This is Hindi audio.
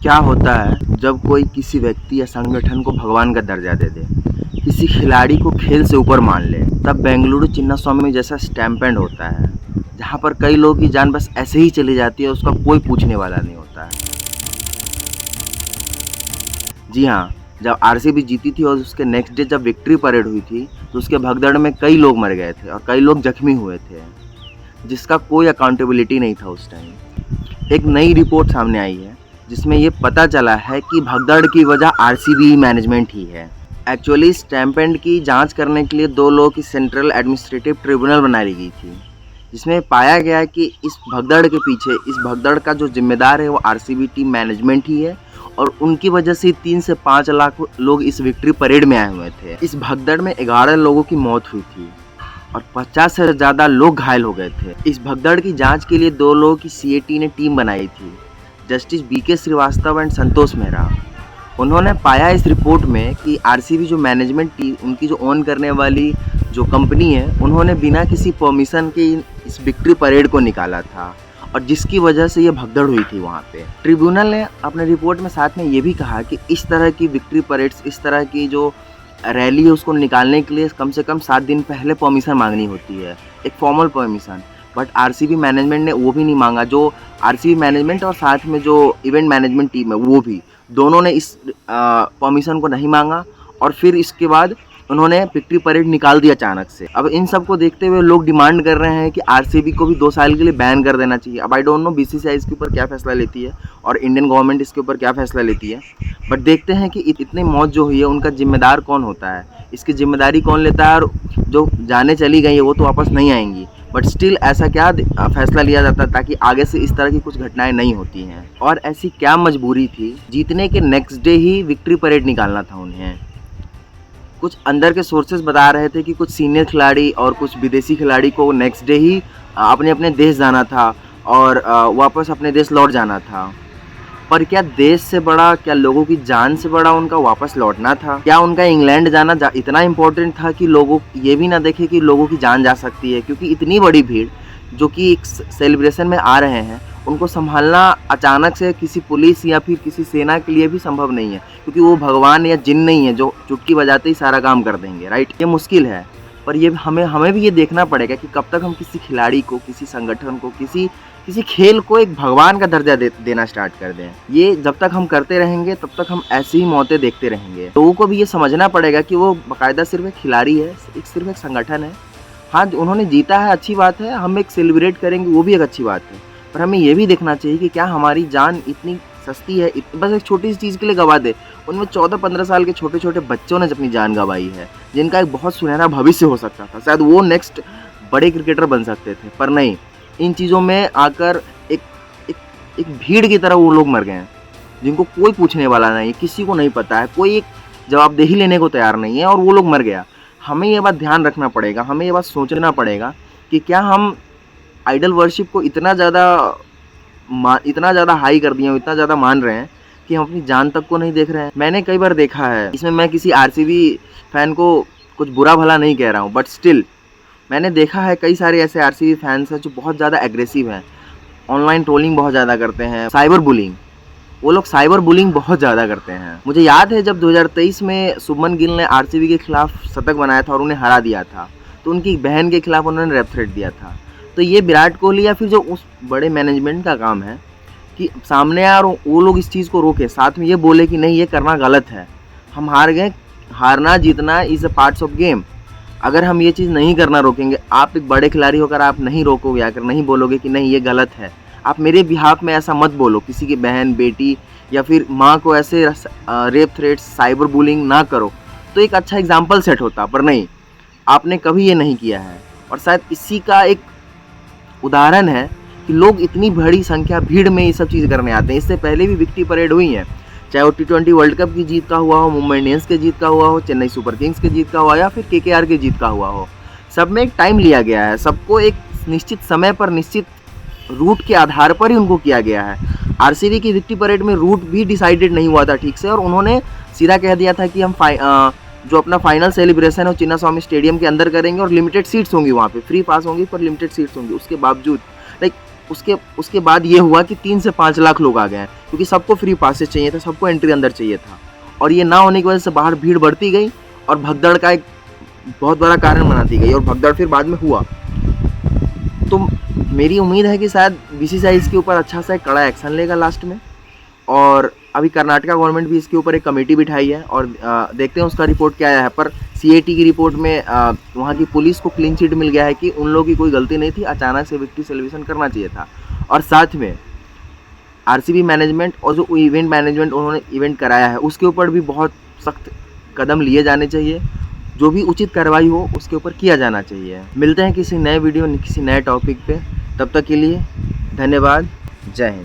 क्या होता है जब कोई किसी व्यक्ति या संगठन को भगवान का दर्जा दे दे, किसी खिलाड़ी को खेल से ऊपर मान ले, तब बेंगलुरु चिन्नास्वामी जैसा स्टैम्पेंड होता है, जहां पर कई लोगों की जान बस ऐसे ही चली जाती है, उसका कोई पूछने वाला नहीं होता है। जी हाँ, जब आरसीबी जीती थी और उसके नेक्स्ट डे जब विक्ट्री परेड हुई थी, तो उसके भगदड़ में कई लोग मर गए थे और कई लोग जख्मी हुए थे, जिसका कोई अकाउंटेबिलिटी नहीं था उस टाइम। एक नई रिपोर्ट सामने आई है जिसमें ये पता चला है कि भगदड़ की वजह आरसीबी मैनेजमेंट ही है। एक्चुअली स्टैम्पेंड की जांच करने के लिए 2 लोगों की सेंट्रल एडमिनिस्ट्रेटिव ट्रिब्यूनल बनाई गई थी, जिसमें पाया गया कि इस भगदड़ के पीछे, इस भगदड़ का जो जिम्मेदार है वो आरसीबी टीम मैनेजमेंट ही है और उनकी वजह से 3 से 5 लाख लोग इस विक्ट्री परेड में आए हुए थे। इस भगदड़ में 11 लोगों की मौत हुई थी और 50 से ज़्यादा लोग घायल हो गए थे। इस भगदड़ की जांच के लिए 2 लोगों की सीएटी ने टीम बनाई थी, जस्टिस बीके श्रीवास्तव एंड संतोष मेहरा। उन्होंने पाया इस रिपोर्ट में कि आरसीबी जो मैनेजमेंट टीम, उनकी जो ओन करने वाली जो कंपनी है, उन्होंने बिना किसी परमिशन के इस विक्ट्री परेड को निकाला था और जिसकी वजह से ये भगदड़ हुई थी वहाँ पे। ट्रिब्यूनल ने अपने रिपोर्ट में साथ में ये भी कहा कि इस तरह की विक्ट्री परेड्स, इस तरह की जो रैली है उसको निकालने के लिए कम से कम 7 दिन पहले परमिशन मांगनी होती है, एक formal permission. But RCB management ने वो भी नहीं मांगा। जो आरसीबी मैनेजमेंट और साथ में जो इवेंट मैनेजमेंट टीम है, वो भी दोनों ने इस परमिशन को नहीं मांगा और फिर इसके बाद उन्होंने विक्ट्री परेड निकाल दिया अचानक से। अब इन सब को देखते हुए लोग डिमांड कर रहे हैं कि आरसीबी को भी 2 साल के लिए बैन कर देना चाहिए। अब आई डोंट नो बीसीसीआई इसके ऊपर क्या फैसला लेती है और इंडियन गवर्नमेंट इसके ऊपर क्या फैसला लेती है, बट देखते हैं कि इतनी मौत जो हुई है उनका जिम्मेदार कौन होता है, इसकी जिम्मेदारी कौन लेता है। और जो जाने चली गई है वो तो वापस नहीं आएंगी, बट स्टिल ऐसा क्या फैसला लिया जाता है ताकि आगे से इस तरह की कुछ घटनाएं नहीं होती हैं। और ऐसी क्या मजबूरी थी, जीतने के नेक्स्ट डे ही विक्ट्री परेड निकालना था उन्हें। कुछ अंदर के सोर्सेज बता रहे थे कि कुछ सीनियर खिलाड़ी और कुछ विदेशी खिलाड़ी को नेक्स्ट डे ही अपने अपने देश जाना था और वापस अपने देश लौट जाना था। पर क्या देश से बड़ा, क्या लोगों की जान से बड़ा उनका वापस लौटना था? क्या उनका इंग्लैंड जाना इतना इम्पोर्टेंट था कि लोगों ये भी ना देखे कि लोगों की जान जा सकती है? क्योंकि इतनी बड़ी भीड़ जो कि एक सेलिब्रेशन में आ रहे हैं, उनको संभालना अचानक से किसी पुलिस या फिर किसी सेना के लिए भी संभव नहीं है, क्योंकि वो भगवान या जिन नहीं है जो चुटकी बजाते ही सारा काम कर देंगे, राइट? ये मुश्किल है। पर ये हमें भी ये देखना पड़ेगा कि कब तक हम किसी खिलाड़ी को, किसी संगठन को, किसी खेल को एक भगवान का दर्जा देना स्टार्ट कर दें। ये जब तक हम करते रहेंगे तब तक हम ऐसी ही मौतें देखते रहेंगे। लोगों को भी ये समझना पड़ेगा कि वो बाकायदा सिर्फ एक खिलाड़ी है, सिर्फ एक संगठन है। हाँ, उन्होंने जीता है, अच्छी बात है, हम एक सेलिब्रेट करेंगे, वो भी एक अच्छी बात है। पर हमें ये भी देखना चाहिए कि क्या हमारी जान इतनी सस्ती है, बस एक छोटी सी चीज़ के लिए गवा दे। उनमें 14-15 साल के छोटे छोटे बच्चों ने अपनी जान गंवाई है, जिनका एक बहुत सुनहरा भविष्य हो सकता था। शायद वो नेक्स्ट बड़े क्रिकेटर बन सकते थे, पर नहीं, इन चीज़ों में आकर एक भीड़ की तरह वो लोग मर गए हैं, जिनको कोई पूछने वाला नहीं, किसी को नहीं पता है, कोई एक जवाबदेही लेने को तैयार नहीं है और वो लोग मर गया। हमें ये बात ध्यान रखना पड़ेगा, हमें ये बात सोचना पड़ेगा कि क्या हम आइडल वर्शिप को इतना ज़्यादा हाई कर दिए, इतना ज़्यादा मान रहे हैं कि हम अपनी जान तक को नहीं देख रहे हैं। मैंने कई बार देखा है, इसमें मैं किसी आरसीबी फैन को कुछ बुरा भला नहीं कह रहा हूँ, बट स्टिल मैंने देखा है कई सारे ऐसे आरसीबी फैंस हैं जो बहुत ज़्यादा एग्रेसिव हैं, ऑनलाइन ट्रोलिंग बहुत ज़्यादा करते हैं, साइबर बुलिंग, वो लोग साइबर बुलिंग बहुत ज़्यादा करते हैं। मुझे याद है जब 2023 में शुभमन गिल ने आरसीबी के खिलाफ शतक बनाया था और उन्हें हरा दिया था, तो उनकी बहन के खिलाफ उन्होंने रेप थ्रेट दिया था। तो ये विराट कोहली या फिर जो उस बड़े मैनेजमेंट का काम है कि सामने आए और वो लोग इस चीज़ को रोके, साथ में ये बोले कि नहीं, ये करना गलत है, हम हार गए, हारना जीतना is a parts of game. अगर हम ये चीज़ नहीं करना रोकेंगे, आप एक बड़े खिलाड़ी होकर आप नहीं रोकोगे, आकर नहीं बोलोगे कि नहीं ये गलत है, आप मेरे बिहाफ में ऐसा मत बोलो, किसी की बहन, बेटी या फिर माँ को ऐसे रेप थ्रेट्स, साइबर बुलिंग ना करो, तो एक अच्छा एग्जाम्पल सेट होता। पर नहीं, आपने कभी ये नहीं किया है और शायद इसी का एक उदाहरण है कि लोग इतनी बड़ी संख्या भीड़ में ये सब चीज़ करने आते हैं। इससे पहले भी विक्ट्री परेड हुई है, चाहे वो T20 वर्ल्ड कप की जीत का हुआ हो, मुंबई इंडियंस के जीत का हुआ हो, चेन्नई सुपर किंग्स के जीत का हुआ या फिर KKR के जीत का हुआ हो। सब में एक टाइम लिया गया है, सबको एक निश्चित समय पर, निश्चित रूट के आधार पर ही उनको किया गया है। आरसीबी की विक्ट्री परेड में रूट भी डिसाइडेड नहीं हुआ था ठीक से, और उन्होंने सीधा कह दिया था कि हम जो अपना फाइनल सेलिब्रेशन है वो चिन्नास्वामी स्टेडियम के अंदर करेंगे और लिमिटेड सीट्स होंगी, वहाँ पे फ्री पास होंगी पर लिमिटेड सीट्स होंगी। उसके बावजूद लाइक उसके बाद ये हुआ कि 3 से 5 लाख लोग आ गए हैं, क्योंकि सबको फ्री पासेस चाहिए था, सबको एंट्री अंदर चाहिए था। और ये ना होने की वजह से बाहर भीड़ बढ़ती गई और भगदड़ का एक बहुत बड़ा कारण बनाती गई, और भगदड़ फिर बाद में हुआ। तो मेरी उम्मीद है कि शायद बीसीसीआई इसके ऊपर अच्छा सा एक कड़ा एक्शन लेगा लास्ट में। और अभी कर्नाटका गवर्नमेंट भी इसके ऊपर एक कमेटी बिठाई है, और देखते हैं उसका रिपोर्ट क्या आया है। पर सीएटी की रिपोर्ट में वहाँ की पुलिस को क्लीन चिट मिल गया है कि उन लोगों की कोई गलती नहीं थी, अचानक से विक्ट्री सेलिब्रेशन करना चाहिए था। और साथ में आरसीबी मैनेजमेंट और जो इवेंट मैनेजमेंट उन्होंने इवेंट कराया है उसके ऊपर भी बहुत सख्त कदम लिए जाने चाहिए। जो भी उचित कार्रवाई हो उसके ऊपर किया जाना चाहिए। मिलते हैं किसी नए वीडियो किसी नए टॉपिक पे, तब तक के लिए धन्यवाद। जय हिंद।